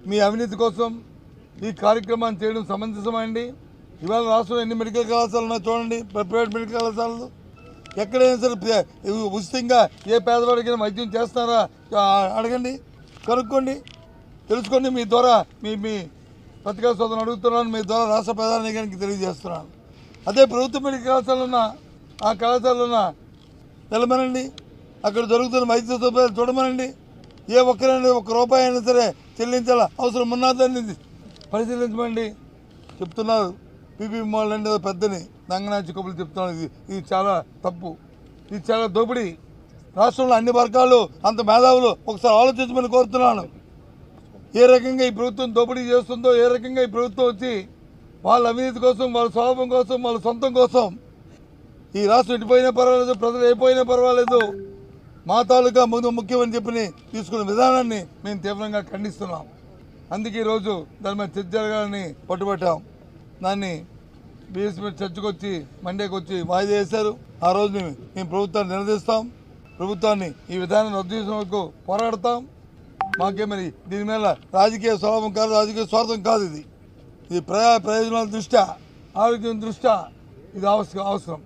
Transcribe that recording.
మీ అవినీతి కోసం ఈ కార్యక్రమాన్ని చేయడం సమంజసమండి. ఇవాళ రాష్ట్రంలో ఎన్ని మెడికల్ కళాశాలలు ఉన్నాయో చూడండి, ప్రైవేట్ మెడికల్ కళాశాలలు. ఎక్కడైనా సరే ఉచితంగా ఏ పేదవాడికైనా వైద్యం చేస్తారా అడగండి, కనుక్కోండి, తెలుసుకోండి. మీ ద్వారా మీ పత్రికా సోదరులను అడుగుతున్నాను, మీ ద్వారా రాష్ట్ర ప్రధానికి తెలియజేస్తున్నాను. అదే ప్రభుత్వ మెడికల్ కళాశాలలో ఉన్న ఆ కళాశాలలో ఉన్న తెలమనండి, అక్కడ జరుగుతున్న వైద్య సదుపాయాలు చూడమనండి. ఏ ఒక్కరైనా ₹1 అయినా సరే చెల్లించాలా అవసరం ఉన్నదాన్ని పరిశీలించమండి. చెప్తున్నారు పీపీ మాల్ అంటే పెద్దని నంగనాచి కబుర్లు చెప్తున్నారు. ఇది చాలా తప్పు, ఇది చాలా దోపిడీ. రాష్ట్రంలో అన్ని వర్గాలు అంత మేధావులు ఒకసారి ఆలోచించమని కోరుతున్నాను. ఏ రకంగా ఈ ప్రభుత్వం దోపిడీ చేస్తుందో, ఏ రకంగా ఈ ప్రభుత్వం వచ్చి వాళ్ళ అవినీతి కోసం, వాళ్ళ స్వభావం కోసం, వాళ్ళ సొంతం కోసం ఈ రాష్ట్రం ఎటుపోయినా పర్వాలేదు, ప్రజలు అయిపోయినా పర్వాలేదు, మా తాలూకా ముఖ్యమని చెప్పి తీసుకున్న విధానాన్ని మేము తీవ్రంగా ఖండిస్తున్నాం. అందుకే ఈరోజు దాని మీద చర్చ జరగాలని పట్టుబట్టాం. దాన్ని బీఎస్పీ చర్చకు వచ్చి మండేకి వచ్చి వాయిదా వేశారు. ఆ రోజు మేము ప్రభుత్వాన్ని నిలదీస్తాం, ప్రభుత్వాన్ని ఈ విధానాన్ని రద్దు చేసిన వరకు పోరాడతాం. మాకే మరి దీని మీద రాజకీయ స్వభావం కాదు, రాజకీయ స్వార్థం కాదు. ఇది ప్రయోజనాల దృష్ట్యా, ఆరోగ్యం దృష్ట్యా ఇది అవసరం.